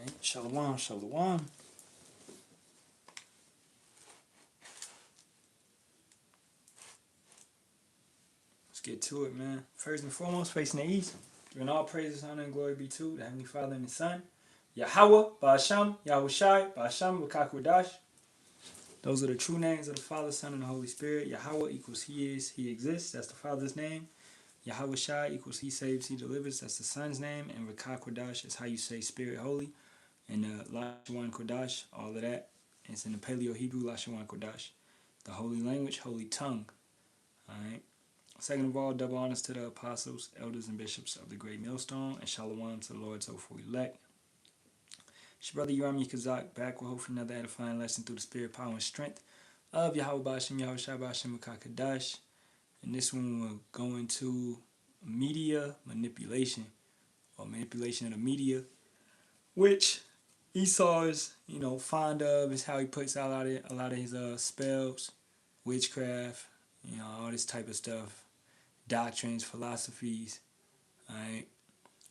Alright, Shalom, Shalom. Let's get to it, man. First and foremost, facing the east. Giving all praises, honor, and glory be to the Heavenly Father and the Son. Yahawah, Sham, Yahawashi, Sham, Barak. Those are the true names of the Father, Son, and the Holy Spirit. Yahawah equals He is, He exists. That's the Father's name. Yahawashi equals He saves, He delivers. That's the Son's name. And Barak is how you say Spirit Holy. And Lashawan Kodash, all of that. It's in the Paleo Hebrew, Lashawan Kodash. The holy language, holy tongue. Alright. Second of all, double honors to the apostles, elders, and bishops of the great millstone, and shalom to the Lord's hopeful elect. It's your brother Yoram Kazak back with hopefully another edifying lesson through the spirit, power, and strength of Yahawah Bashim, Yahawashi Bashim Kadash. And this one we're going to media manipulation, or manipulation of the media, which Esau is, fond of. Is how he puts out a lot of his spells, witchcraft, all this type of stuff, doctrines, philosophies. All right.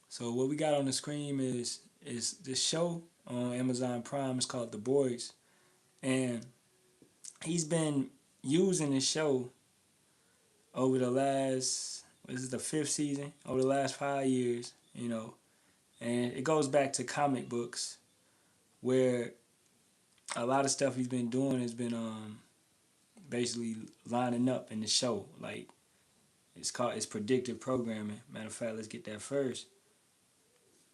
So what we got on the screen is this show on Amazon Prime. It's called The Boys, and he's been using this show over the last, this is the 5th season, over the last 5 years, and it goes back to comic books, where a lot of stuff he's been doing has been basically lining up in the show. Like, it's predictive programming. Matter of fact, let's get that first,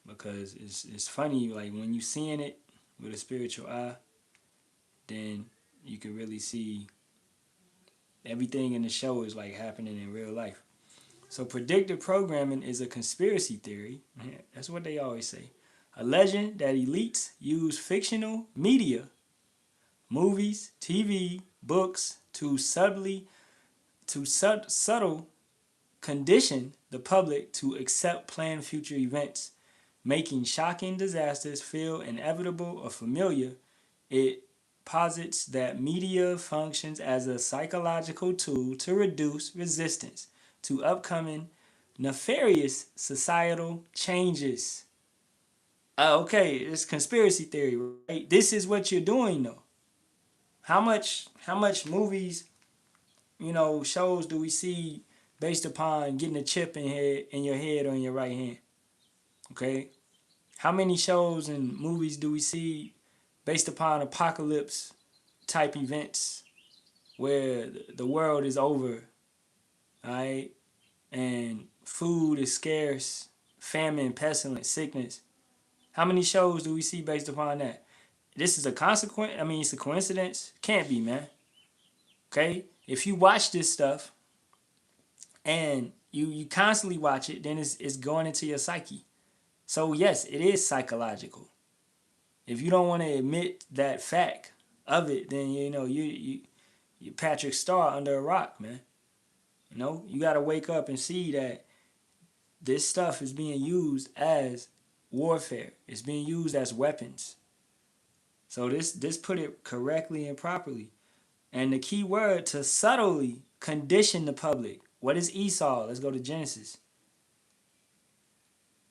because it's funny. Like, when you seeing it with a spiritual eye, then you can really see everything in the show is like happening in real life. So predictive programming is a conspiracy theory. That's what they always say. A legend that elites use fictional media, movies, TV, books to subtly condition the public to accept planned future events, making shocking disasters feel inevitable or familiar. It posits that media functions as a psychological tool to reduce resistance to upcoming nefarious societal changes. Okay, it's conspiracy theory, right? This is what you're doing, though. How much movies, shows do we see based upon getting a chip in your head or in your right hand? Okay? How many shows and movies do we see based upon apocalypse type events where the world is over, alright? And food is scarce, famine, pestilence, sickness. How many shows do we see based upon that? This is a consequence. I mean, it's a coincidence. Can't be, man. Okay? If you watch this stuff and you constantly watch it, then it's going into your psyche. So yes, it is psychological. If you don't want to admit that fact of it, then you Patrick Star under a rock, man. You got to wake up and see that this stuff is being used as warfare. It's being used as weapons. So this put it correctly and properly. And the key word, to subtly condition the public. What is Esau? Let's go to Genesis.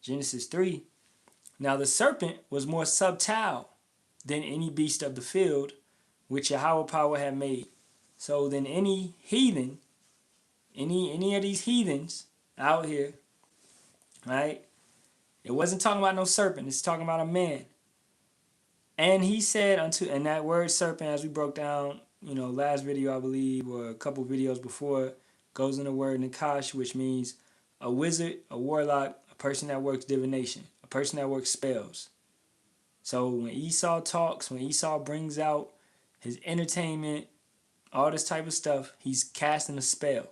Genesis 3. Now the serpent was more subtle than any beast of the field, which Yahawah power had made. So than any heathen, any of these heathens out here, right? It wasn't talking about no serpent. It's talking about a man. And he said and that word serpent, as we broke down, last video, I believe, or a couple videos before, goes in the word Nakash, which means a wizard, a warlock, a person that works divination, a person that works spells. So when Esau talks, when Esau brings out his entertainment, all this type of stuff, he's casting a spell.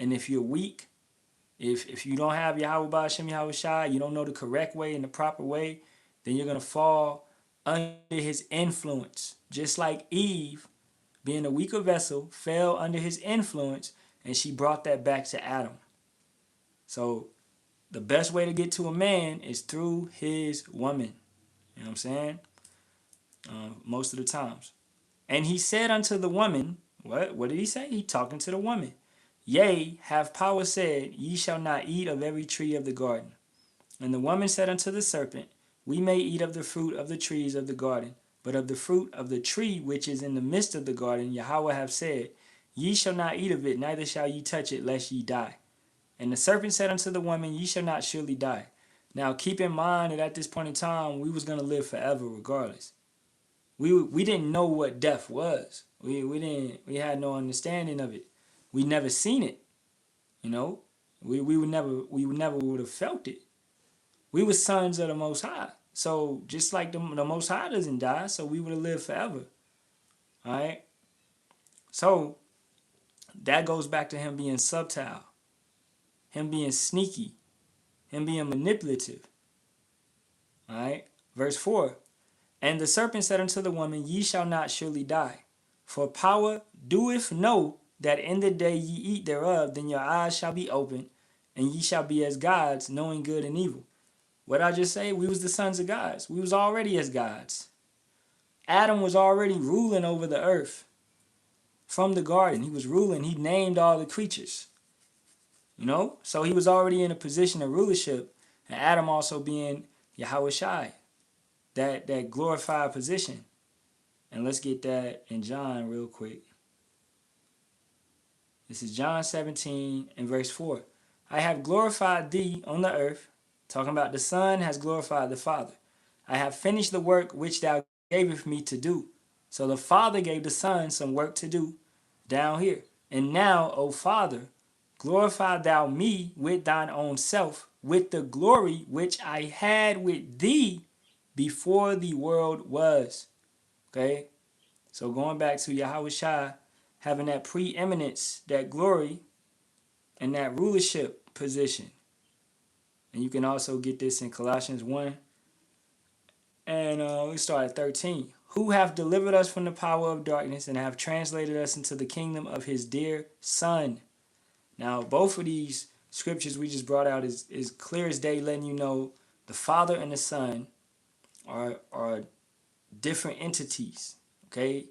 And if you're weak, if you don't have Yahawah Ba'ashem Yahawashi, you don't know the correct way and the proper way, then you're going to fall under his influence. Just like Eve, being a weaker vessel, fell under his influence, and she brought that back to Adam. So the best way to get to a man is through his woman. You know what I'm saying? Most of the times. And he said unto the woman, what did he say? He talking to the woman. Yea, have power said, ye shall not eat of every tree of the garden. And the woman said unto the serpent, We may eat of the fruit of the trees of the garden, but of the fruit of the tree which is in the midst of the garden, Yahawah hath said, Ye shall not eat of it, neither shall ye touch it, lest ye die. And the serpent said unto the woman, Ye shall not surely die. Now keep in mind that at this point in time, we was going to live forever regardless. We didn't know what death was. We had no understanding of it. We never seen it, you know. We would never would have felt it. We were sons of the Most High. So just like the Most High doesn't die, so we would have lived forever. All right. So that goes back to him being subtle, him being sneaky, him being manipulative. All right. Verse 4. And the serpent said unto the woman, Ye shall not surely die. For power doeth know that in the day ye eat thereof, then your eyes shall be opened, and ye shall be as gods, knowing good and evil. What I just say? We was the sons of gods. We was already as gods. Adam was already ruling over the earth from the garden. He was ruling. He named all the creatures. You know? So he was already in a position of rulership. And Adam also being Yahawashi, that glorified position. And let's get that in John real quick. This is John 17 and verse 4. I have glorified thee on the earth. Talking about the Son has glorified the Father. I have finished the work which thou gavest me to do. So the Father gave the Son some work to do down here. And now, O Father, glorify thou me with thine own self, with the glory which I had with thee before the world was. Okay? So going back to Yahawashi, having that preeminence, that glory, and that rulership position. And you can also get this in Colossians 1. And we start at 13. Who have delivered us from the power of darkness and have translated us into the kingdom of his dear Son. Now, both of these scriptures we just brought out is clear as day, letting you know the Father and the Son are different entities. Okay?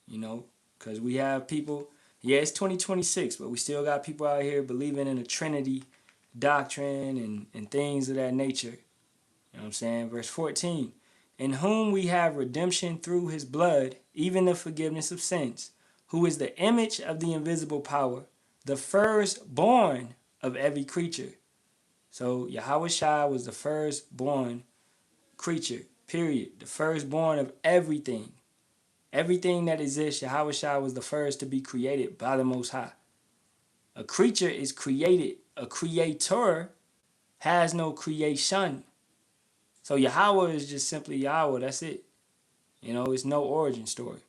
You know, because we have people, yeah, it's 2026, but we still got people out here believing in a Trinity doctrine and things of that nature. You know what I'm saying? Verse 14. In whom we have redemption through his blood, even the forgiveness of sins, who is the image of the invisible power, the firstborn of every creature. So Yahawashi was the firstborn creature, period. The firstborn of everything. Everything that exists, Yahawashi was the first to be created by the Most High. A creature is created. A creator has no creation. So Yahawah is just simply Yahweh. That's it. You know, it's no origin story.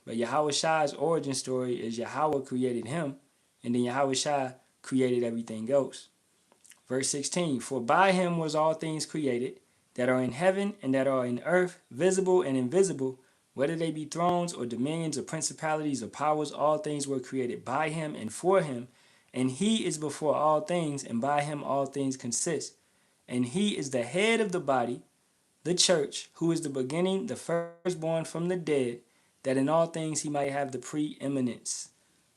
But Yahawashi's origin story is Yahawah created him, and then Yahawashi created everything else. Verse 16, for by him was all things created, that are in heaven and that are in earth, visible and invisible, whether they be thrones or dominions or principalities or powers, all things were created by him and for him, and he is before all things, and by him all things consist. And he is the head of the body, the church, who is the beginning, the firstborn from the dead, that in all things he might have the preeminence.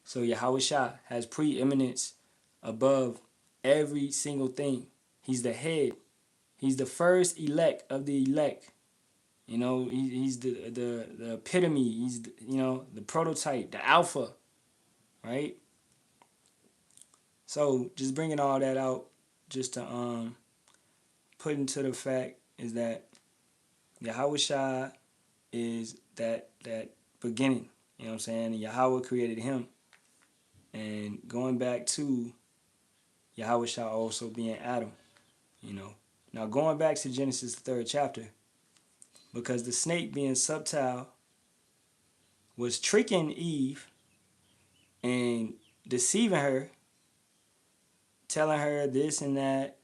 So Yahawashi has preeminence above every single thing. He's the head. He's the first elect of the elect. You know, he's the epitome. He's the, the prototype, the alpha, right? So just bringing all that out, just to put into the fact is that Yahawashi is that beginning. You know what I'm saying? And Yahawah created him. And going back to Yahawashi also being Adam, you know. Now going back to Genesis the 3rd chapter, because the snake being subtle was tricking Eve and deceiving her, telling her this and that,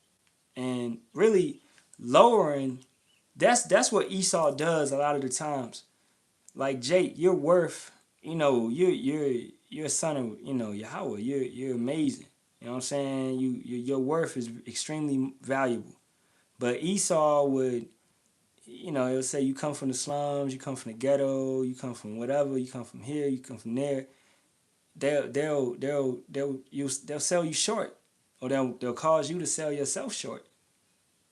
and really lowering. That's what Esau does a lot of the times. Like Jake, you're worth, you're a son of, Yahawah. You're amazing. You know what I'm saying? Your worth is extremely valuable. But Esau would, it'll say you come from the slums, you come from the ghetto, you come from whatever, you come from here, you come from there. They'll sell you short, or they'll cause you to sell yourself short,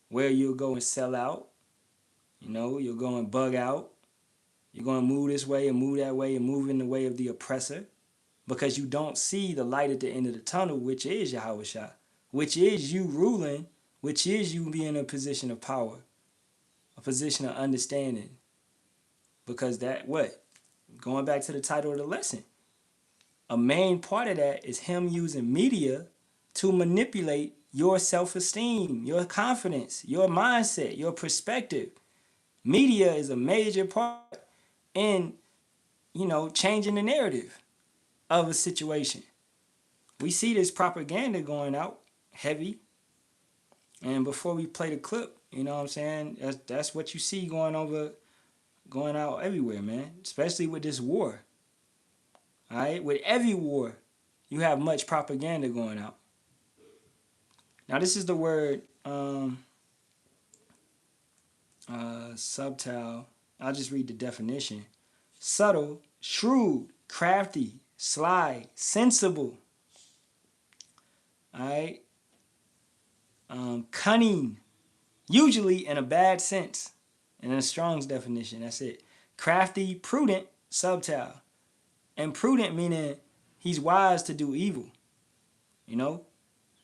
where you'll go and sell out, You're going to bug out. You're going to move this way and move that way and move in the way of the oppressor because you don't see the light at the end of the tunnel, which is Yahawashi, which is you ruling, which is you being in a position of power, a position of understanding. Because that, going back to the title of the lesson, a main part of that is him using media to manipulate your self-esteem, your confidence, your mindset, your perspective. Media is a major part in, changing the narrative of a situation. We see this propaganda going out heavy. And before we play the clip, you know what I'm saying? That's what you see going out everywhere, man. Especially with this war. All right? With every war, you have much propaganda going out. Now, this is the word subtle. I'll just read the definition. Subtle, shrewd, crafty, sly, sensible. All right? Cunning, usually in a bad sense. And in a Strong's definition, that's it. Crafty, prudent, subtle. And prudent meaning he's wise to do evil.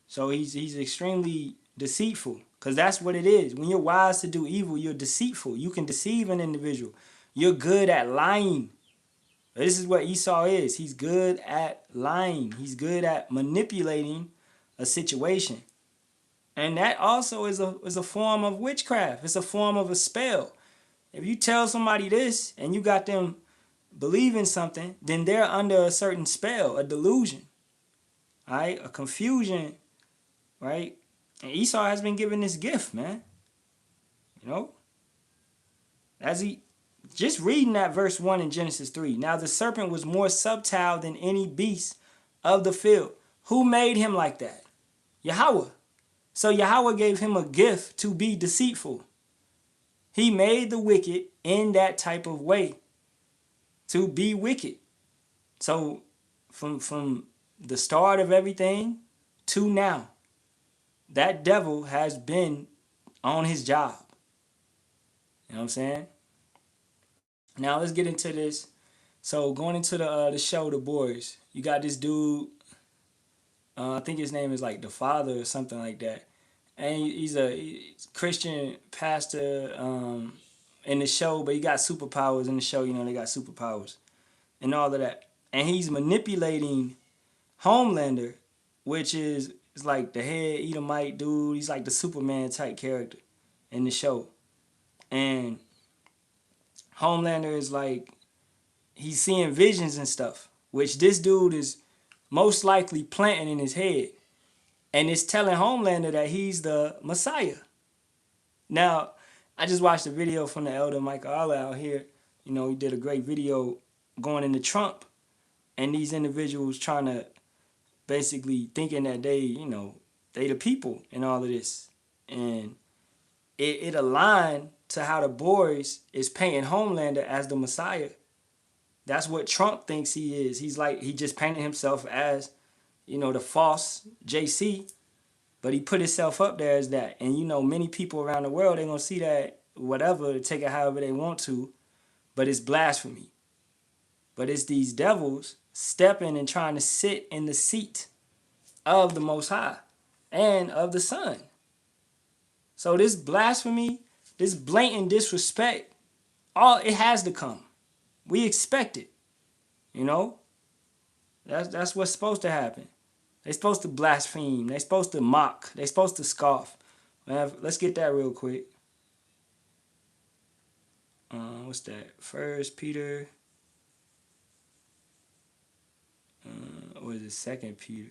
So he's extremely deceitful. Because that's what it is. When you're wise to do evil, you're deceitful. You can deceive an individual. You're good at lying. This is what Esau is. He's good at lying. He's good at manipulating a situation. And that also is a form of witchcraft. It's a form of a spell. If you tell somebody this and you got them believing something, then they're under a certain spell, a delusion, right? A confusion, right? And Esau has been given this gift, man. As he, just reading that verse 1 in Genesis 3. Now the serpent was more subtle than any beast of the field. Who made him like that? Yahawah. So Yahawah gave him a gift to be deceitful. He made the wicked in that type of way to be wicked. So from the start of everything to now, that devil has been on his job. You know what I'm saying? Now let's get into this. So going into the show, The Boys, you got this dude, I think his name is like The Father or something like that. And he's a Christian pastor in the show, but he got superpowers in the show. They got superpowers and all of that. And he's manipulating Homelander, which is like the head Edomite dude. He's like the Superman type character in the show. And Homelander is like, he's seeing visions and stuff, which this dude is most likely planting in his head. And it's telling Homelander that he's the Messiah. Now, I just watched a video from the elder Michael Allah out here. He did a great video going into Trump. And these individuals trying to basically thinking that they the people and all of this. And it aligned to how the boys is painting Homelander as the Messiah. That's what Trump thinks he is. He just painted himself as, the false JC, but he put himself up there as that. And, many people around the world, they're going to see that, whatever, take it however they want to, but it's blasphemy. But it's these devils stepping and trying to sit in the seat of the Most High and of the Son. So this blasphemy, this blatant disrespect, it has to come. We expect it. That's what's supposed to happen. They're supposed to blaspheme. They're supposed to mock. They're supposed to scoff. Let's get that real quick. What's that? 1 Peter. Or is it 2 Peter?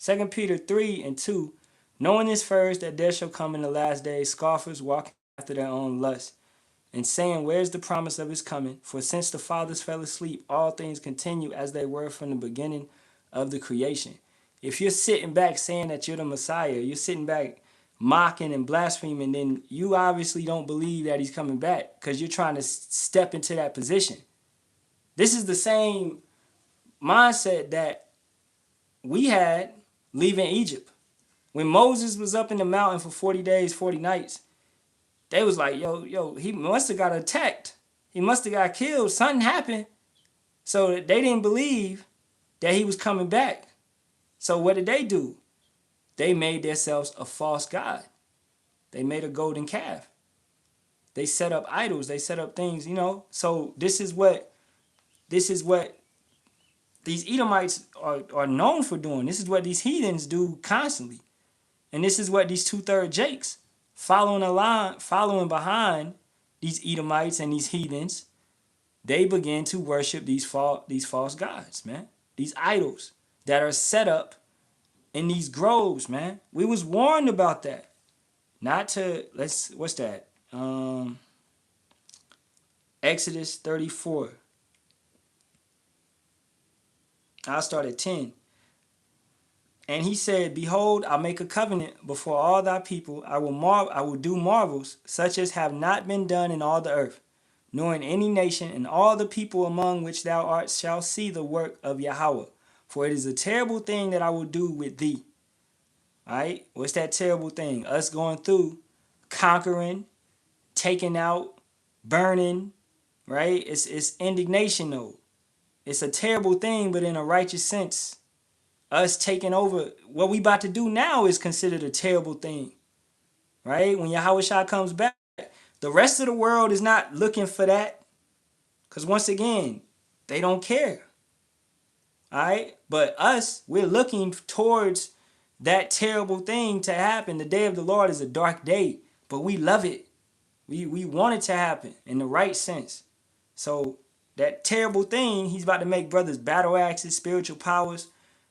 2 Peter 3:2. Knowing this first, that there shall come in the last days scoffers walking after their own lust, and saying, where's the promise of his coming? For since the fathers fell asleep, all things continue as they were from the beginning of the creation. If you're sitting back saying that you're the Messiah, you're sitting back mocking and blaspheming, then you obviously don't believe that he's coming back because you're trying to step into that position. This is the same mindset that we had leaving Egypt. When Moses was up in the mountain for 40 days, 40 nights, they was like, yo, he must have got attacked. He must have got killed. Something happened. So they didn't believe that he was coming back. So what did they do? They made themselves a false god. They made a golden calf. They set up idols. They set up things, So this is what these Edomites are known for doing. This is what these heathens do constantly. And this is what these 2/3 Jakes following behind these Edomites and these heathens, they begin to worship these false gods, man. These idols that are set up in these groves, man. We was warned about that. Not to, what's that? Exodus 34. I'll start at 10. And he said, behold, I'll make a covenant before all thy people. I will do marvels, such as have not been done in all the earth, nor in any nation, and all the people among which thou art shall see the work of Yahawah. For it is a terrible thing that I will do with thee. All right? What's that terrible thing? Us going through, conquering, taking out, burning, right? It's indignation, though. It's a terrible thing, but in a righteous sense. Us taking over, what we about to do now is considered a terrible thing, right? When Yahawashi comes back, the rest of the world is not looking for that, because once again, they don't care, all right? But us, we're looking towards that terrible thing to happen. The day of the Lord is a dark day, but we love it. We want it to happen in the right sense. So that terrible thing, he's about to make brothers battle axes, spiritual powers,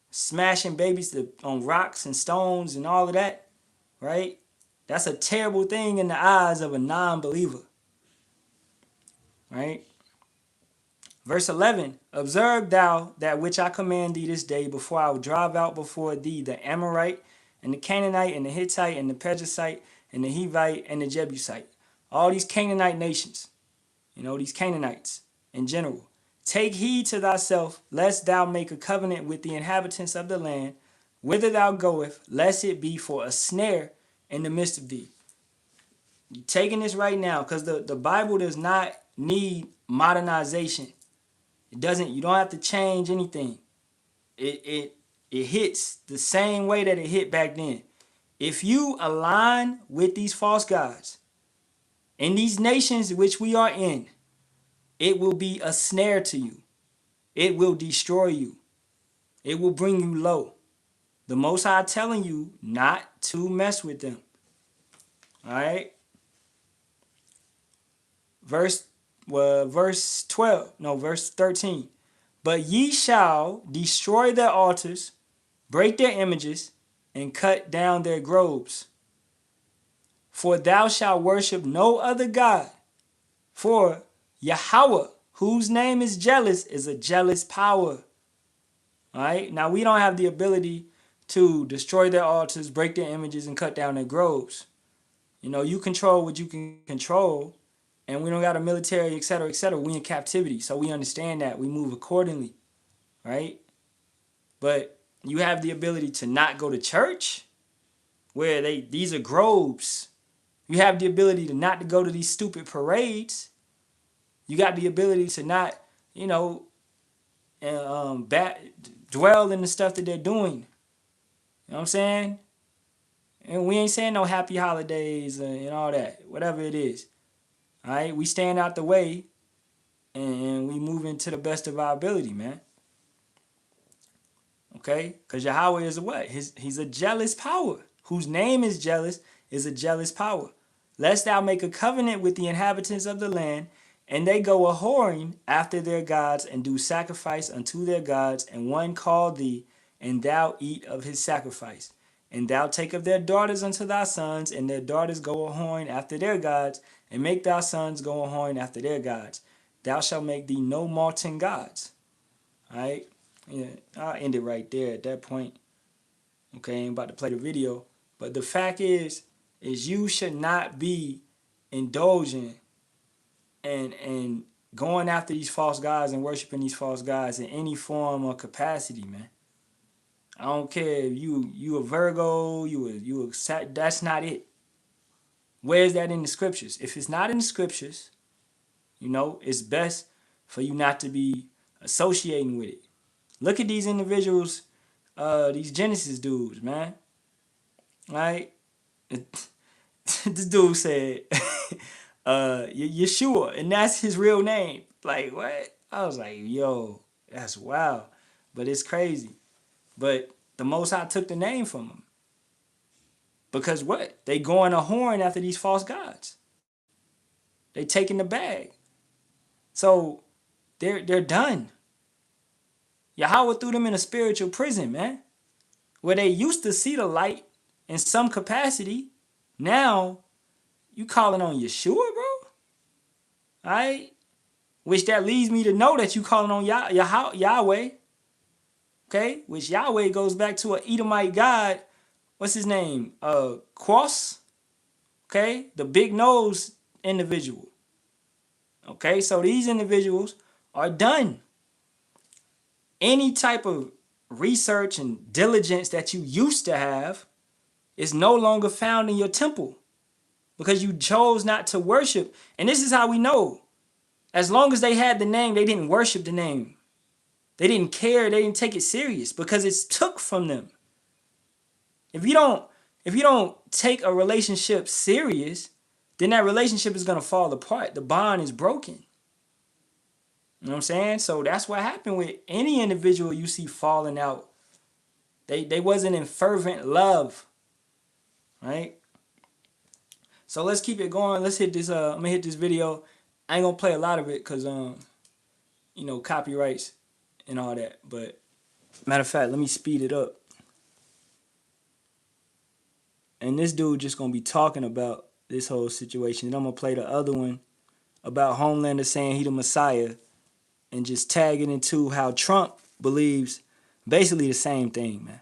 smashing babies on rocks and stones and all of that, right? That's a terrible thing in the eyes of a non-believer, right? Verse 11, observe thou that which I command thee this day before I will drive out before thee the Amorite and the Canaanite and the Hittite and the Perizzite and the Hivite and the Jebusite. All these Canaanite nations, these Canaanites in general. Take heed to thyself, lest thou make a covenant with the inhabitants of the land, whither thou goest, lest it be for a snare in the midst of thee. You're taking this right now, because the Bible does not need modernization. It doesn't. You don't have to change anything. It hits the same way that it hit back then. If you align with these false gods in these nations which we are in, it will be a snare to you. It will destroy you. It will bring you low. The Most High telling you not to mess with them. All right. Verse 13. But ye shall destroy their altars, break their images, and cut down their groves. For thou shalt worship no other God. For Yahawah, whose name is jealous, is a jealous power. All right. Now, we don't have the ability to destroy their altars, break their images, and cut down their groves. You control what you can control, and we don't got a military, et cetera, et cetera. We in captivity, so we understand that. We move accordingly, right? But you have the ability to not go to church, where these are groves. You have the ability to not to go to these stupid parades. You got the ability to not, dwell in the stuff that they're doing. You know what I'm saying? And we ain't saying no happy holidays and all that, whatever it is. All right? We stand out the way and we move into the best of our ability, man. Okay? Because Yahawah is a what? He's a jealous power. Whose name is jealous is a jealous power. Lest thou make a covenant with the inhabitants of the land, and they go a-whoring after their gods, and do sacrifice unto their gods, and one call thee, and thou eat of his sacrifice. And thou take of their daughters unto thy sons, and their daughters go a-whoring after their gods, and make thy sons go a-whoring after their gods. Thou shalt make thee no molten gods. All right? Yeah, I'll end it right there at that point. Okay, I'm about to play the video. But the fact is you should not be indulging and going after these false gods and worshiping these false gods in any form or capacity, man. I don't care if you a Virgo, that's not it. Where's that in the scriptures? If it's not in the scriptures, it's best for you not to be associating with it. Look at these individuals, these Genesis dudes, man. Right? This dude said, Yeshua, and that's his real name. Like, what? I was like, yo, that's wild. But it's crazy. But the Most High took the name from him. Because what? They going a horn after these false gods. They taking the bag. So they're done. Yahawah threw them in a spiritual prison, man. Where they used to see the light in some capacity. Now, you calling on Yeshua, bro? Alright? Which that leads me to know that you calling on Yahweh. Okay? Which Yahweh goes back to an Edomite god. What's his name? Quos. Okay? The big nose individual. Okay? So these individuals are done. Any type of research and diligence that you used to have is no longer found in your temple. Because you chose not to worship. And this is how we know. As long as they had the name, they didn't worship the name. They didn't care. They didn't take it serious because it's took from them. If you don't take a relationship serious, then that relationship is going to fall apart. The bond is broken. You know what I'm saying? So that's what happened with any individual you see falling out. They wasn't in fervent love. Right? So let's keep it going. Let's hit this. I'm gonna hit this video. I ain't gonna play a lot of it because copyrights and all that. But matter of fact, let me speed it up. And this dude just gonna be talking about this whole situation. And I'm gonna play the other one about Homelander saying he the Messiah, and just tag it into how Trump believes basically the same thing, man.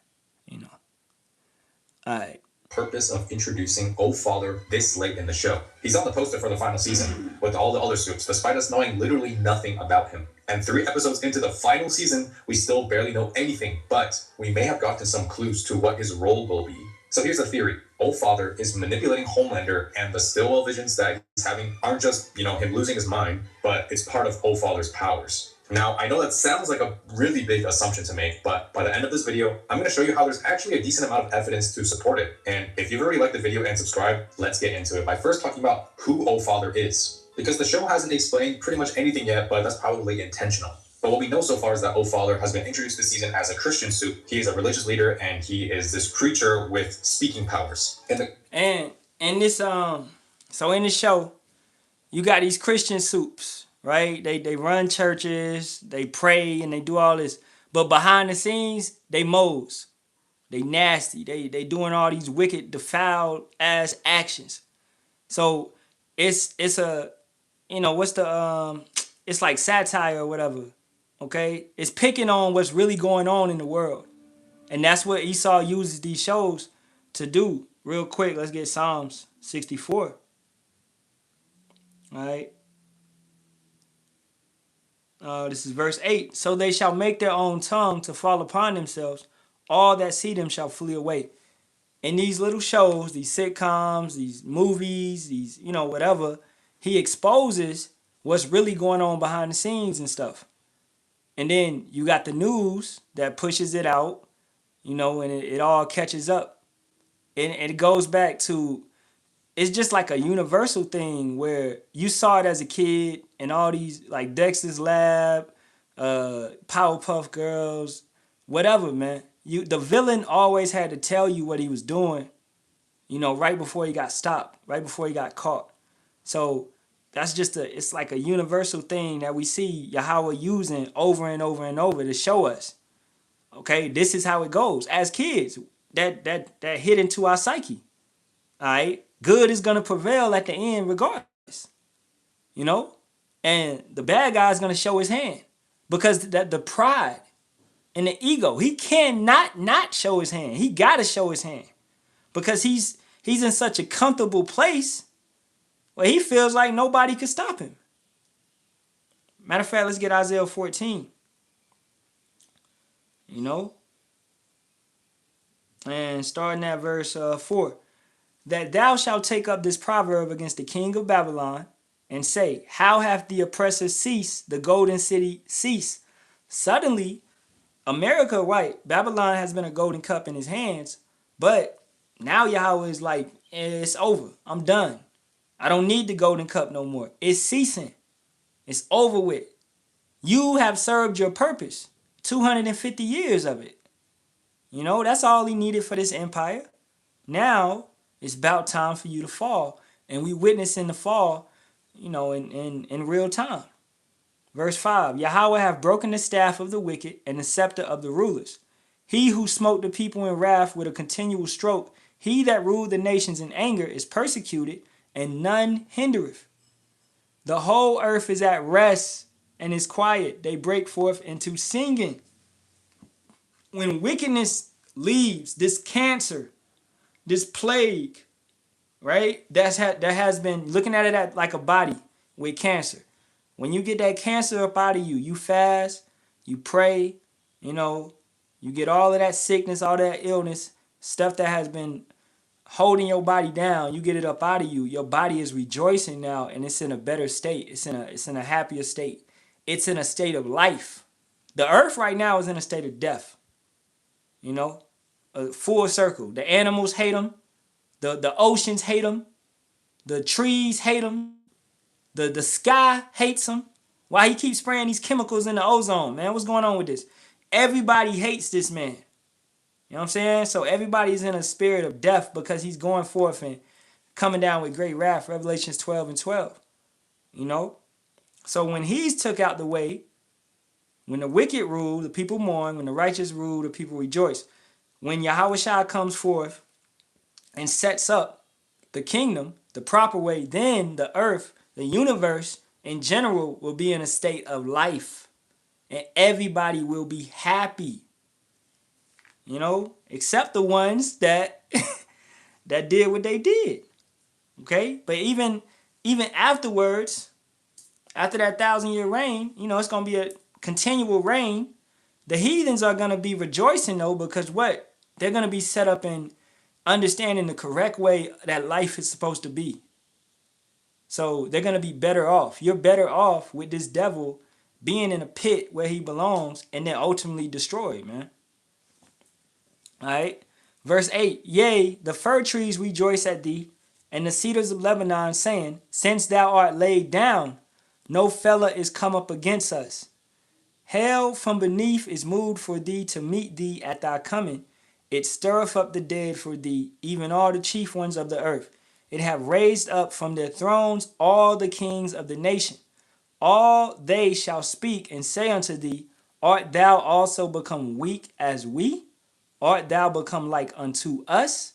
All right. Purpose of introducing Oh Father this late in the show. He's on the poster for the final season with all the other suits, despite us knowing literally nothing about him. And 3 episodes into the final season, we still barely know anything, but we may have gotten some clues to what his role will be. So here's the theory. Oh Father is manipulating Homelander, and the Stillwell visions that he's having aren't just, him losing his mind, but it's part of Oh Father's powers. Now, I know that sounds like a really big assumption to make, but by the end of this video, I'm going to show you how there's actually a decent amount of evidence to support it. And if you've already liked the video and subscribed, let's get into it by first talking about who Oh Father is. Because the show hasn't explained pretty much anything yet, but that's probably intentional. But what we know so far is that Oh Father has been introduced this season as a Christian suit. He is a religious leader, and he is this creature with speaking powers. And in this so in the show, you got these Christian soups. Right? They run churches, they pray, and they do all this. But behind the scenes, they moles. They nasty. They doing all these wicked, defiled ass actions. So it's a it's like satire or whatever. Okay? It's picking on what's really going on in the world. And that's what Esau uses these shows to do. Real quick, let's get Psalms 64. All right. This is verse 8. So they shall make their own tongue to fall upon themselves. All that see them shall flee away. In these little shows, these sitcoms, these movies, these, whatever, he exposes what's really going on behind the scenes and stuff. And then you got the news that pushes it out, and it all catches up. And it goes back to, it's just like a universal thing where you saw it as a kid and all these like Dexter's Lab, Powerpuff Girls, whatever, man. The villain always had to tell you what he was doing, right before he got stopped, right before he got caught. So that's just it's like a universal thing that we see Yahawah using over and over and over to show us. Okay, this is how it goes. As kids, that hit into our psyche. All right. Good is going to prevail at the end regardless, and the bad guy is going to show his hand because the pride and the ego, he cannot not show his hand. He got to show his hand because he's in such a comfortable place where he feels like nobody could stop him. Matter of fact, let's get Isaiah 14. And starting at verse 4. That thou shalt take up this proverb against the king of Babylon, and say, how hath the oppressor ceased, the golden city ceased? Suddenly, America, right, Babylon has been a golden cup in his hands, but now Yahweh is like, it's over. I'm done. I don't need the golden cup no more. It's ceasing. It's over with. You have served your purpose. 250 years of it. You know, that's all he needed for this empire. Now, it's about time for you to fall. And we witnessing the fall, you know, in real time. Verse 5. Yahawah hath broken the staff of the wicked and the scepter of the rulers. He who smote the people in wrath with a continual stroke, he that ruled the nations in anger is persecuted, and none hindereth. The whole earth is at rest and is quiet. They break forth into singing. When wickedness leaves, this cancer, this plague, right? That has been looking at it like a body with cancer. When you get that cancer up out of you, you fast, you pray, you know, you get all of that sickness, all that illness, stuff that has been holding your body down, you get it up out of you. Your body is rejoicing now, and it's in a better state. It's in a happier state. It's in a state of life. The earth right now is in a state of death. You know, a full circle. The animals hate them. The oceans hate them. The trees hate them. The sky hates them. Why he keeps spraying these chemicals in the ozone, man? What's going on with this? Everybody hates this man. You know what I'm saying? So everybody's in a spirit of death because he's going forth and coming down with great wrath. Revelations 12:12. You know? So when he's took out the way, when the wicked rule, the people mourn. When the righteous rule, the people rejoice. When Yahawashi comes forth and sets up the kingdom the proper way, then the earth, the universe in general will be in a state of life. And everybody will be happy. You know, except the ones that that did what they did. Okay? But even afterwards, after that 1,000-year reign, you know, it's going to be a continual reign. The heathens are going to be rejoicing, though, because what? They're going to be set up in understanding the correct way that life is supposed to be. So they're going to be better off. You're better off with this devil being in a pit where he belongs and then ultimately destroyed, man. All right. Verse 8. Yea, the fir trees rejoice at thee, and the cedars of Lebanon, saying, since thou art laid down, no fellow is come up against us. Hell from beneath is moved for thee to meet thee at thy coming. It stirreth up the dead for thee, even all the chief ones of the earth. It have raised up from their thrones all the kings of the nation. All they shall speak and say unto thee, art thou also become weak as we? Art thou become like unto us?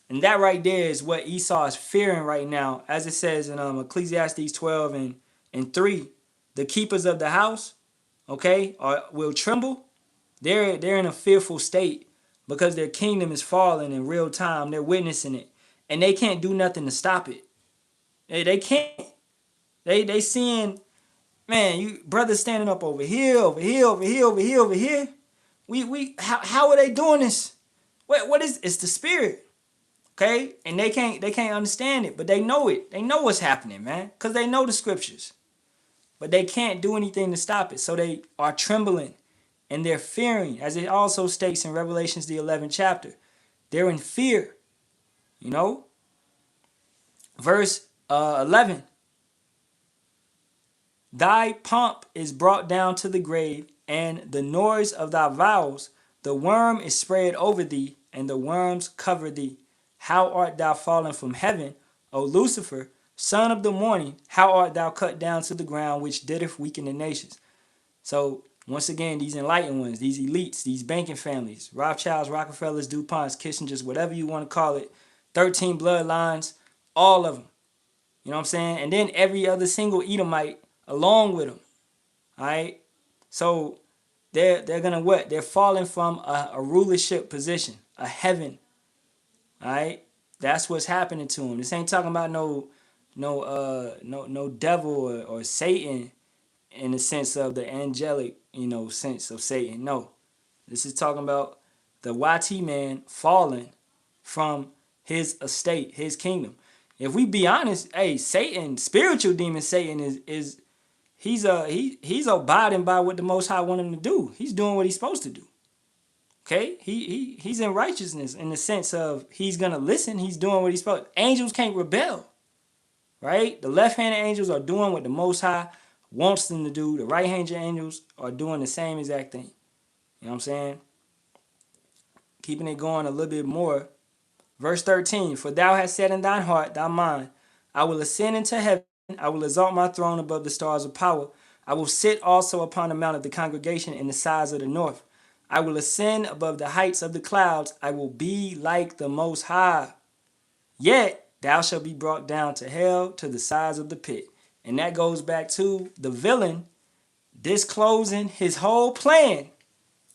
And that right there is what Esau is fearing right now. As it says in Ecclesiastes 12 and 3, the keepers of the house, okay, will tremble. They're in a fearful state because their kingdom is falling in real time. They're witnessing it. And they can't do nothing to stop it. They can't. They seeing, man, you brothers standing up over here, over here, over here, over here, over here. How are they doing this? What is it's the spirit. Okay? And they can't understand it, but they know it. They know what's happening, man. Because they know the scriptures. But they can't do anything to stop it. So they are trembling and they're fearing, as it also states in Revelations the 11th chapter. They're in fear. You know? Verse 11. Thy pomp is brought down to the grave, and the noise of thy vows, the worm is spread over thee, and the worms cover thee. How art thou fallen from heaven, O Lucifer, son of the morning? How art thou cut down to the ground, which didst weaken the nations? So, once again, these enlightened ones, these elites, these banking families, Rothschilds, Rockefellers, DuPonts, Kissingers, whatever you want to call it, 13 bloodlines, all of them. You know what I'm saying? And then every other single Edomite along with them. All right? So, they're going to what? They're falling from a rulership position, a heaven. All right? That's what's happening to them. This ain't talking about no devil or Satan in the sense of the angelic, sense of Satan. No. This is talking about the YT man falling from his estate, his kingdom. If we be honest, hey, Satan, spiritual demon Satan is he's abiding by what the Most High want him to do. He's doing what he's supposed to do. Okay, he's in righteousness in the sense of he's gonna listen. He's doing what he's supposed. Angels can't rebel, right? The left-handed angels are doing what the Most High wants them to do. The right-handed angels are doing the same exact thing. You know what I'm saying? Keeping it going a little bit more. Verse 13, for thou hast said in thine heart, thy mind, I will ascend into heaven, I will exalt my throne above the stars of power. I will sit also upon the mount of the congregation in the sides of the north. I will ascend above the heights of the clouds. I will be like the Most High. Yet thou shalt be brought down to hell, to the sides of the pit. And that goes back to the villain disclosing his whole plan,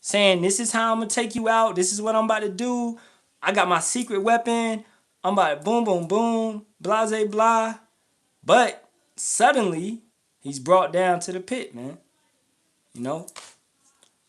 saying, this is how I'm going to take you out. This is what I'm about to do. I got my secret weapon. I'm about to boom, boom, boom, blah, blah, blah. But suddenly, he's brought down to the pit, man. You know?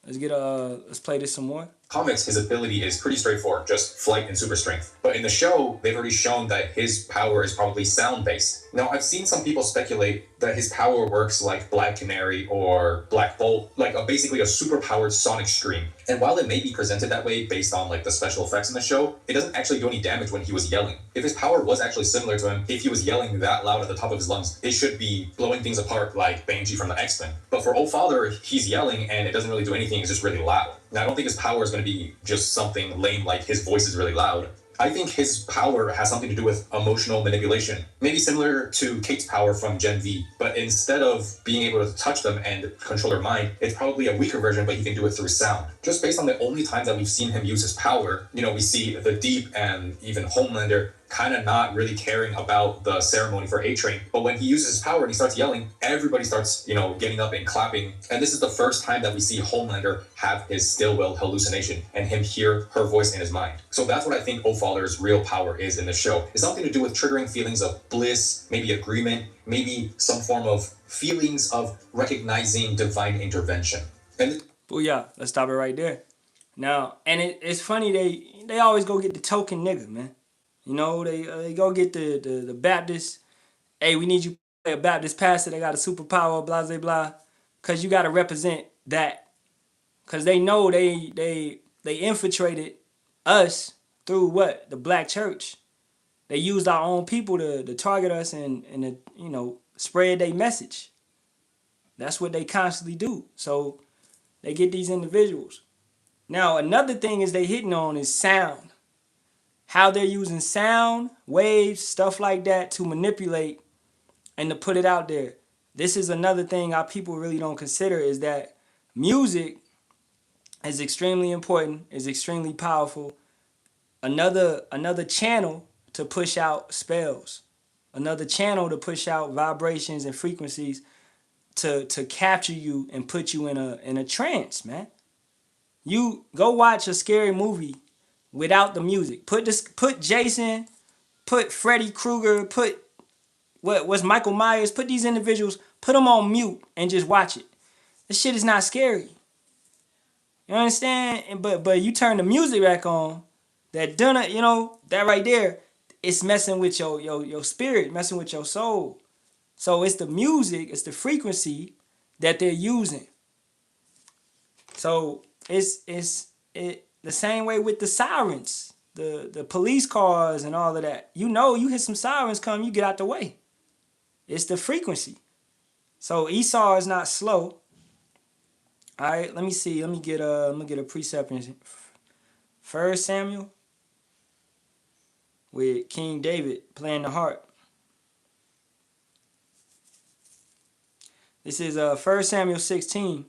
Let's play this some more. Comics, his ability is pretty straightforward, just flight and super strength. But in the show, they've already shown that his power is probably sound-based. Now, I've seen some people speculate that his power works like Black Canary or Black Bolt, like basically a super-powered sonic stream. And while it may be presented that way based on like the special effects in the show, it doesn't actually do any damage when he was yelling. If his power was actually similar to him, if he was yelling that loud at the top of his lungs, it should be blowing things apart like Banshee from the X-Men. But for Old Father, he's yelling and it doesn't really do anything, it's just really loud. Now, I don't think his power is going to be just something lame like his voice is really loud. I think his power has something to do with emotional manipulation. Maybe similar to Kate's power from Gen V, but instead of being able to touch them and control their mind, it's probably a weaker version, but he can do it through sound. Just based on the only times that we've seen him use his power, you know, we see the Deep and even Homelander kind of not really caring about the ceremony for A-Train. But when he uses his power and he starts yelling, everybody starts, you know, getting up and clapping. And this is the first time that we see Homelander have his still-will hallucination and him hear her voice in his mind. So that's what I think O'Father's real power is in the show. It's something to do with triggering feelings of bliss, maybe agreement, maybe some form of feelings of recognizing divine intervention. And yeah, let's stop it right there. Now, and it's funny, they always go get the token nigga, man. You know, they go get the Baptist. Hey, we need you to play a Baptist pastor. They got a superpower, blah, blah, blah. Because you got to represent that. Because they know they infiltrated us through what? The black church. They used our own people to target us and you know, spread their message. That's what they constantly do. So they get these individuals. Now, another thing is they hitting on is sound. How they're using sound, waves, stuff like that to manipulate and to put it out there. This is another thing our people really don't consider, is that music is extremely important, is extremely powerful. Another channel to push out spells. Another channel to push out vibrations and frequencies to capture you and put you in a trance, man. You go watch a scary movie without the music. Put Jason, put Freddy Krueger, put what's Michael Myers, put these individuals, put them on mute and just watch it. This shit is not scary. You understand? But you turn the music back on, that done, you know, that right there, it's messing with your spirit, messing with your soul. So it's the music, it's the frequency that they're using. So it's the same way with the sirens, the police cars and all of that. You know, you hear some sirens come, you get out the way. It's the frequency. So Esau is not slow. All right, let me see. Let me get a precept in 1 Samuel with King David playing the harp. This is 1 Samuel 16.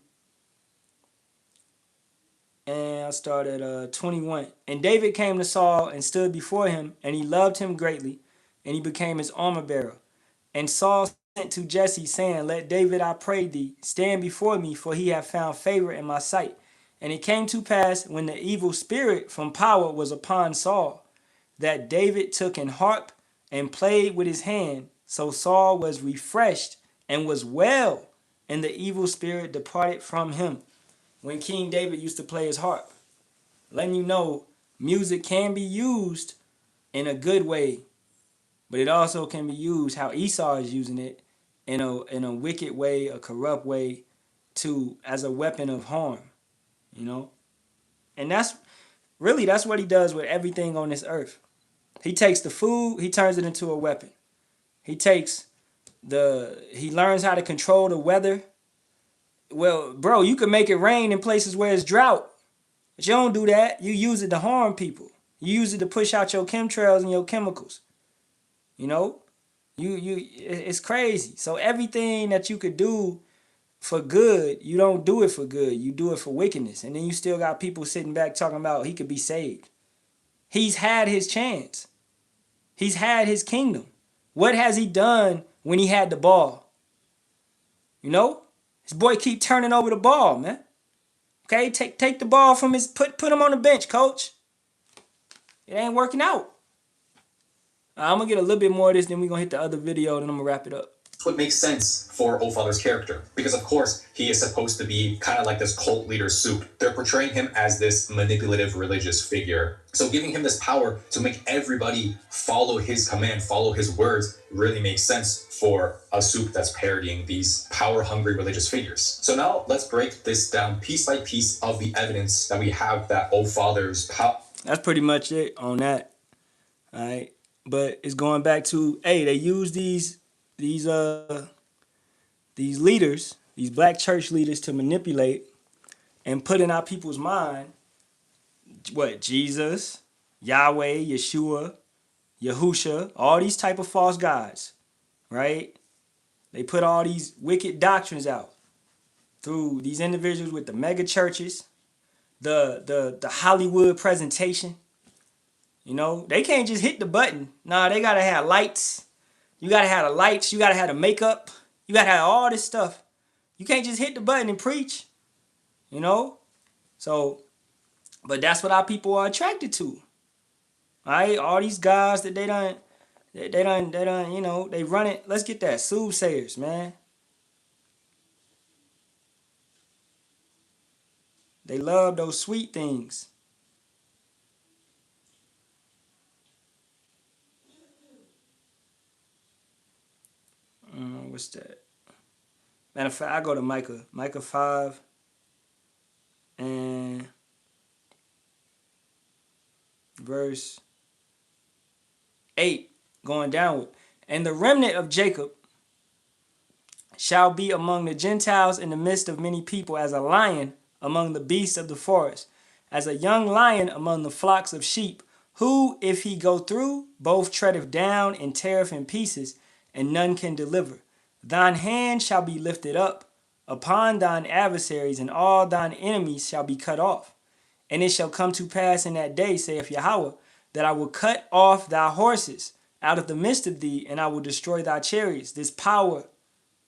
And I'll start at 21. And David came to Saul and stood before him, and he loved him greatly, and he became his armor bearer. And Saul sent to Jesse, saying, Let David, I pray thee, stand before me, for he hath found favor in my sight. And it came to pass, when the evil spirit from power was upon Saul, that David took an harp and played with his hand. So Saul was refreshed and was well, and the evil spirit departed from him. When King David used to play his harp, letting you know music can be used in a good way, but it also can be used how Esau is using it in a wicked way, a corrupt way, to as a weapon of harm, you know? And that's what he does with everything on this earth. He takes the food, he turns it into a weapon. He learns how to control the weather. Well, bro, you can make it rain in places where it's drought, but you don't do that. You use it to harm people. You use it to push out your chemtrails and your chemicals. You know, it's crazy. So everything that you could do for good, you don't do it for good. You do it for wickedness. And then you still got people sitting back talking about he could be saved. He's had his chance. He's had his kingdom. What has he done when he had the ball? You know, his boy keep turning over the ball, man. Okay, take the ball from put him on the bench, coach. It ain't working out. I'm gonna get a little bit more of this, then we're gonna hit the other video, then I'm gonna wrap it up. What makes sense for Ofather's character, because of course he is supposed to be kind of like this cult leader suit. They're portraying him as this manipulative religious figure, so giving him this power to make everybody follow his command, follow his words, really makes sense for a suit that's parodying these power-hungry religious figures. So now let's break this down piece by piece of the evidence that we have that Ofather's power. That's pretty much it on that. All right, but it's going back to, hey, they use these leaders, these black church leaders, to manipulate and put in our people's mind what Jesus, Yahweh, Yeshua, Yahusha, all these type of false gods, right? They put all these wicked doctrines out through these individuals with the mega churches, the Hollywood presentation. You know, they can't just hit the button. Nah, they gotta have lights. You gotta have the lights. You gotta have the makeup. You gotta have all this stuff. You can't just hit the button and preach. You know? So, but that's what our people are attracted to. Right? All these guys that they done, you know, they run it. Let's get that. Soothsayers, man. They love those sweet things. What's that? Matter of fact, I go to Micah 5 and verse 8, going downward. And the remnant of Jacob shall be among the Gentiles in the midst of many people, as a lion among the beasts of the forest, as a young lion among the flocks of sheep, who, if he go through, both treadeth down and teareth in pieces, and none can deliver. Thine hand shall be lifted up upon thine adversaries, and all thine enemies shall be cut off. And it shall come to pass in that day, saith Yahawah, that I will cut off thy horses out of the midst of thee, and I will destroy thy chariots, this power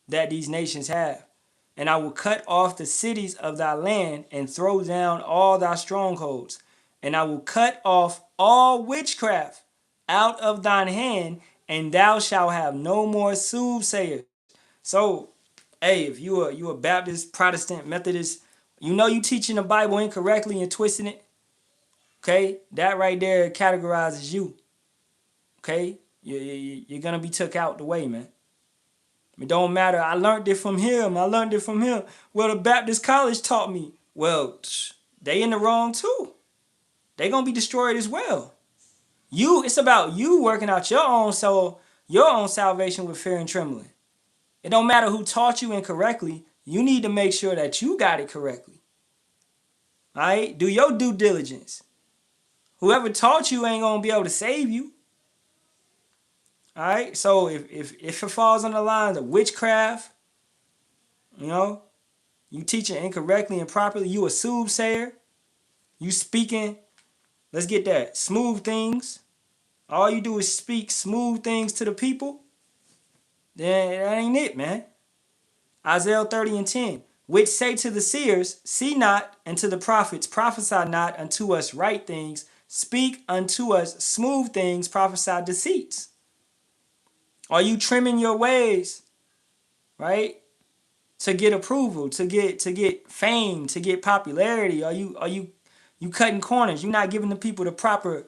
that these nations have. And I will cut off the cities of thy land, and throw down all thy strongholds. And I will cut off all witchcraft out of thine hand, and thou shalt have no more soothsayers. So, hey, if you a Baptist, Protestant, Methodist, you know you teaching the Bible incorrectly and twisting it, okay? That right there categorizes you, okay? You're going to be took out the way, man. It don't matter. I learned it from him. Well, the Baptist college taught me. Well, they in the wrong too. They going to be destroyed as well. It's about you working out your own soul, your own salvation with fear and trembling. It don't matter who taught you incorrectly. You need to make sure that you got it correctly. All right? Do your due diligence. Whoever taught you ain't going to be able to save you. All right? So if it falls on the lines of witchcraft, you know, you teaching incorrectly and properly, you a soothsayer, you speaking, let's get that, smooth things. All you do is speak smooth things to the people, then that ain't it, man. Isaiah 30:10, which say to the seers, see not, and to the prophets, prophesy not unto us right things, speak unto us smooth things, prophesy deceits. Are you trimming your ways, right? To get approval, to get fame, to get popularity? Are you You cutting corners. You're not giving the people the proper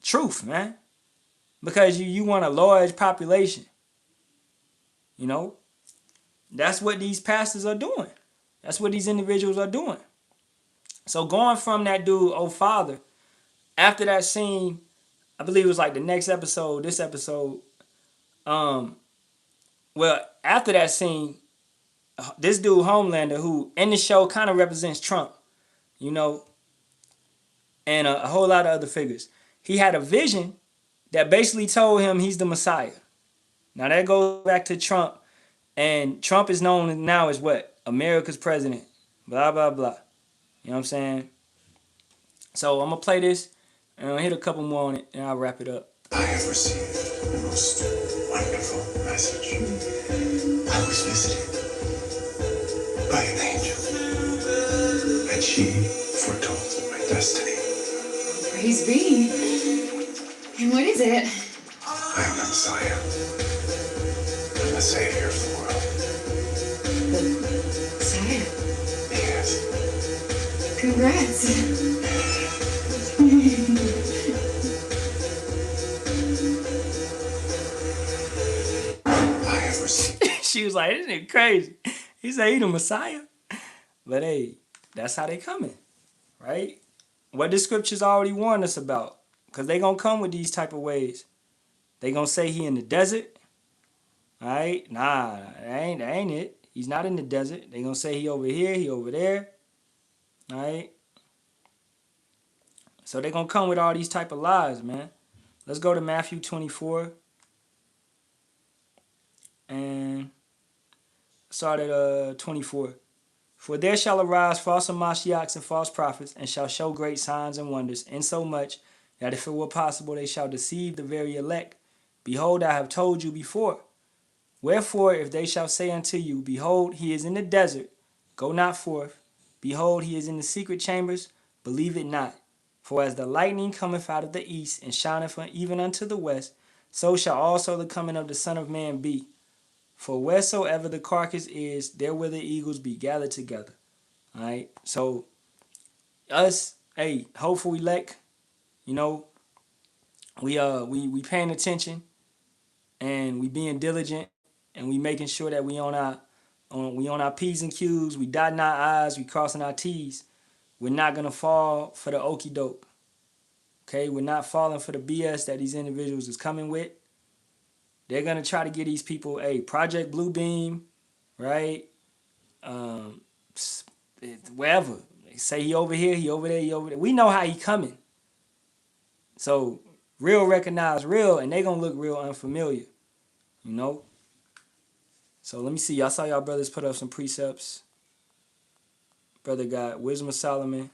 truth, man. Because you want a large population. You know? That's what these pastors are doing. That's what these individuals are doing. So going from that dude, oh father, after that scene, I believe it was like the next episode, this episode, well, after that scene, this dude Homelander, who in the show kind of represents Trump, you know, and a whole lot of other figures. He had a vision that basically told him he's the Messiah. Now that goes back to Trump, and Trump is known now as what? America's president. Blah, blah, blah. You know what I'm saying? So I'm going to play this, and I'll hit a couple more on it, and I'll wrap it up. I have received the most wonderful message. I was visited by an angel, and she foretold my destiny. Praise be. And what is it? I am the Messiah. I'm the Savior of the world. The Messiah. Yes. Congrats. I have received. She was like, isn't it crazy? He said he the Messiah. But hey, that's how they coming, right? What the scriptures already warned us about. Because they going to come with these type of ways. They going to say he in the desert. All right? Nah, that ain't it. He's not in the desert. They going to say he over here, he over there. All right? So they going to come with all these type of lies, man. Let's go to Matthew 24. And start at 24. For there shall arise false Mashiachs and false prophets, and shall show great signs and wonders, insomuch that if it were possible they shall deceive the very elect. Behold, I have told you before. Wherefore, if they shall say unto you, behold, he is in the desert, go not forth. Behold, he is in the secret chambers, believe it not. For as the lightning cometh out of the east, and shineth even unto the west, so shall also the coming of the Son of Man be. For wheresoever the carcass is, there will the eagles be gathered together. All right. So us, hey, hopeful elect, you know, we paying attention, and we being diligent, and we making sure that we on our P's and Q's, we dotting our I's, we crossing our T's. We're not gonna fall for the okie doke. Okay, we're not falling for the BS that these individuals is coming with. They're going to try to get these people, Project Bluebeam, right? Wherever. They say he over here, he over there, he over there. We know how he coming. So, real recognize real, and they going to look real unfamiliar, you know? So, let me see. I saw y'all brothers put up some precepts. Brother got Wisdom of Solomon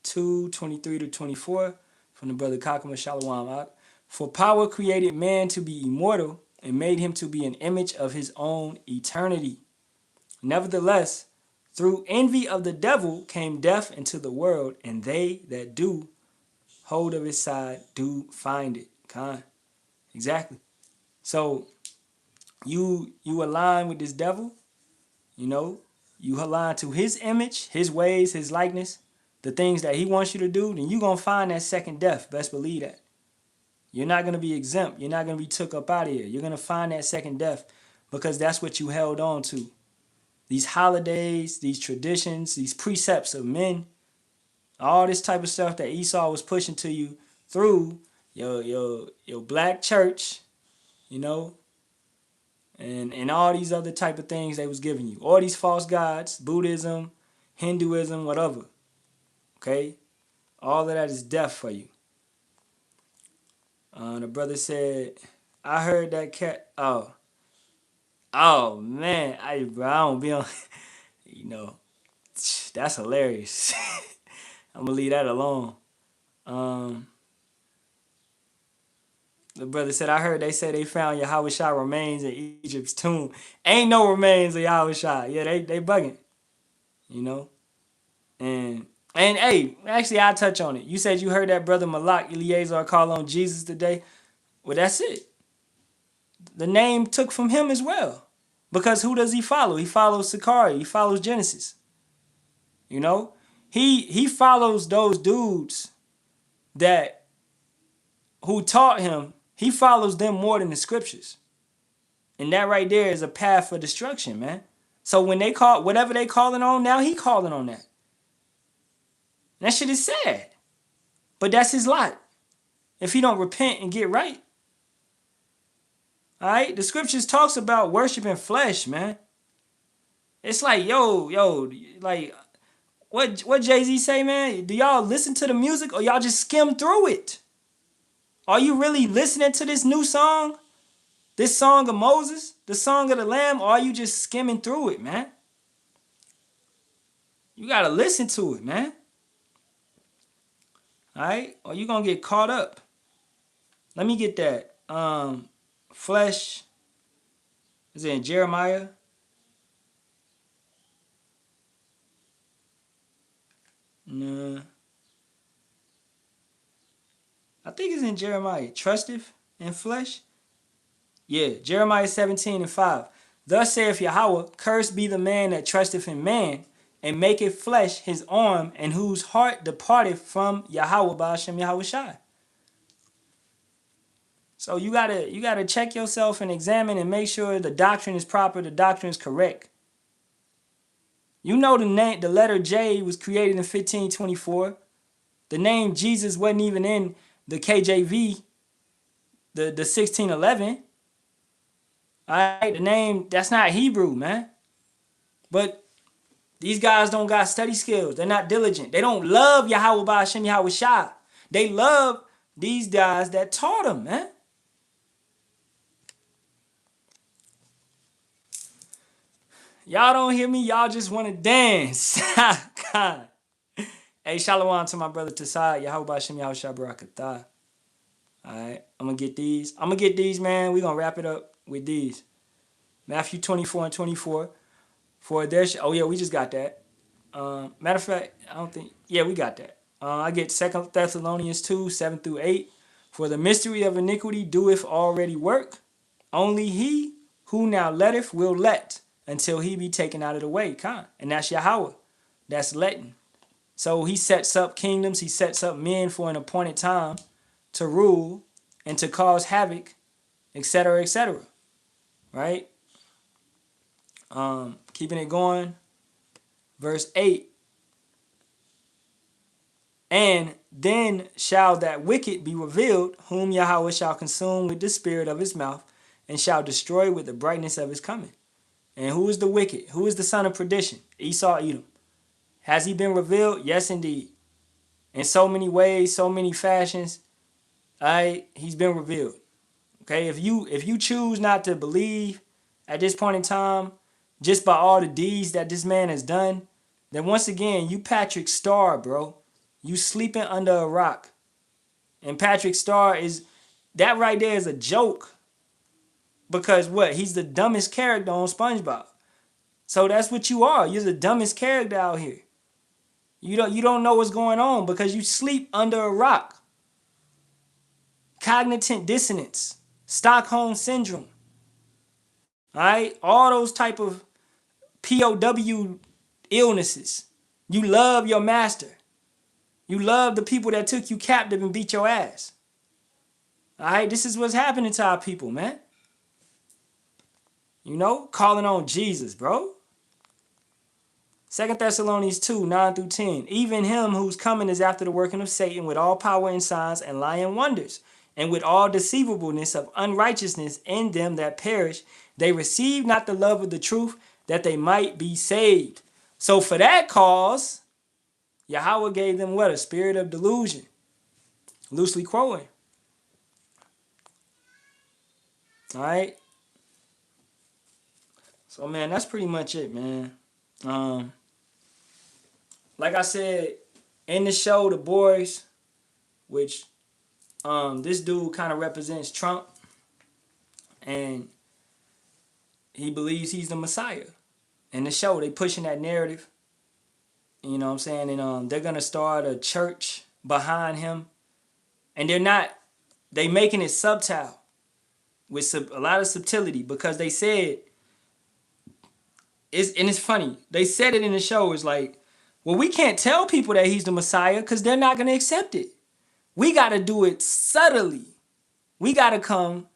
2:23-24 from the brother Kakama Shalawam. For power created man to be immortal and made him to be an image of his own eternity. Nevertheless, through envy of the devil came death into the world, and they that do hold of his side do find it. Exactly. So you align with this devil, you know, you align to his image, his ways, his likeness, the things that he wants you to do, then you're going to find that second death. Best believe that. You're not going to be exempt. You're not going to be took up out of here. You're going to find that second death because that's what you held on to. These holidays, these traditions, these precepts of men, all this type of stuff that Esau was pushing to you through your black church, you know, and all these other type of things they was giving you. All these false gods, Buddhism, Hinduism, whatever. Okay? All of that is death for you. The brother said, I heard that cat. Oh man, I don't be on. You know, that's hilarious. I'm gonna leave that alone. The brother said, I heard they say they found Yahawashi remains in Egypt's tomb. Ain't no remains of Yahawashi. Yeah, they bugging. You know, and hey, actually, I'll touch on it. You said you heard that brother Malak Eliezer call on Jesus today. Well, that's it. The name took from him as well. Because who does he follow? He follows Sakari. He follows Genesis. You know? he follows those dudes who taught him. He follows them more than the scriptures. And that right there is a path for destruction, man. So when they call whatever they calling on, now he calling on that. And that shit is sad. But that's his lot. If he don't repent and get right. All right? The scriptures talks about worshiping flesh, man. It's like, like, what Jay-Z say, man? Do y'all listen to the music or y'all just skim through it? Are you really listening to this new song? This song of Moses? The song of the Lamb? Or are you just skimming through it, man? You got to listen to it, man. All right? Or you going to get caught up. Let me get that. Flesh. Is it in Jeremiah? No. I think it's in Jeremiah. Trusteth in flesh? Yeah, Jeremiah 17:5. Thus saith Yahawah, cursed be the man that trusteth in man, and maketh flesh his arm, and whose heart departeth from Yahawah by Hashem Yahawashi. So you gotta check yourself and examine and make sure the doctrine is proper, the doctrine is correct. You know the letter J was created in 1524. The name Jesus wasn't even in the KJV, the 1611. All right, the name, that's not Hebrew, man. But these guys don't got study skills. They're not diligent. They don't love Yahawah by Hashem Yahawashi. They love these guys that taught them, man. Y'all don't hear me. Y'all just want to dance. God. Hey, shalom to my brother Tasai. Yahawah by Hashem Yahawashi Barak. All right, I'm going to get these. Man. We're going to wrap it up with these. Matthew 24:24. For there, oh yeah, we just got that. Matter of fact, I don't think, yeah, we got that. I get 2 Thessalonians 2:7-8. For the mystery of iniquity doeth already work. Only he who now letteth will let until he be taken out of the way. And that's Yahawah. That's letting. So he sets up kingdoms. He sets up men for an appointed time to rule and to cause havoc, etc., etc. Right? Keeping it going. Verse 8. And then shall that wicked be revealed, whom Yahawah shall consume with the spirit of his mouth, and shall destroy with the brightness of his coming. And who is the wicked? Who is the son of perdition? Esau, Edom. Has he been revealed? Yes, indeed. In so many ways, so many fashions, he's been revealed. Okay, if you choose not to believe at this point in time, just by all the deeds that this man has done, then once again, you Patrick Star, bro. You sleeping under a rock. And Patrick Star that right there is a joke. Because what? He's the dumbest character on SpongeBob. So that's what you are. You're the dumbest character out here. You don't know what's going on because you sleep under a rock. Cognitive dissonance. Stockholm syndrome. All right? All those type of POW illnesses. You love your master. You love the people that took you captive and beat your ass. All right? This is what's happening to our people, man. You know? Calling on Jesus, bro. 2 Thessalonians 2:9-10. Even him whose coming is after the working of Satan with all power and signs and lying wonders, and with all deceivableness of unrighteousness in them that perish, they receive not the love of the truth, that they might be saved. So for that cause, Yahawah gave them what? A spirit of delusion. Loosely quoting. All right. So, man, that's pretty much it, man. Like I said, in the show, The Boys, which this dude kind of represents Trump, and he believes he's the Messiah. In the show, they pushing that narrative. You know what I'm saying? And they're going to start a church behind him. And they making it subtle with a lot of subtlety because they said, and it's funny. They said it in the show. It's like, Well, we can't tell people that he's the Messiah because they're not going to accept it. We got to do it subtly. We got to come.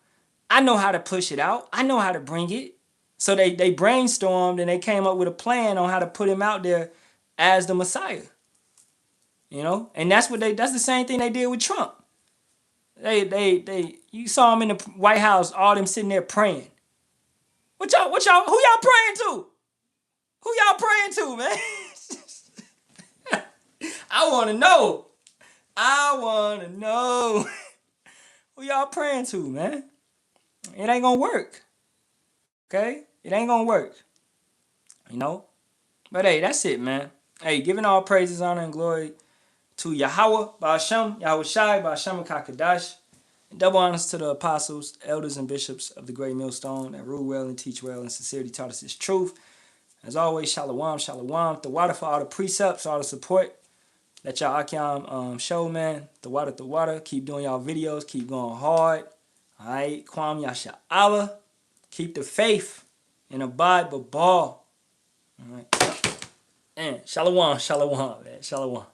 I know how to push it out. I know how to bring it. So they brainstormed and they came up with a plan on how to put him out there as the Messiah. You know? And that's the same thing they did with Trump. You saw him in the White House, all them sitting there praying. Who y'all praying to? Who y'all praying to, man? I want to know. Who y'all praying to, man? It ain't gonna work. Okay? It ain't gonna work. You know? But hey, that's it, man. Hey, giving all praises, honor, and glory to Yahawah, Ba'asham, Yahawashi, Ba'asham Kakadash. And double honors to the apostles, elders, and bishops of the great millstone that rule well and teach well and sincerity taught us his truth. As always, shalom, shalom. The water for all the precepts, all the support that y'all Akyam show, man. The water. Keep doing y'all videos. Keep going hard. All right. Kwam Yasha Allah. Keep the faith and abide but ball. All right. And shalom, man. Shalom.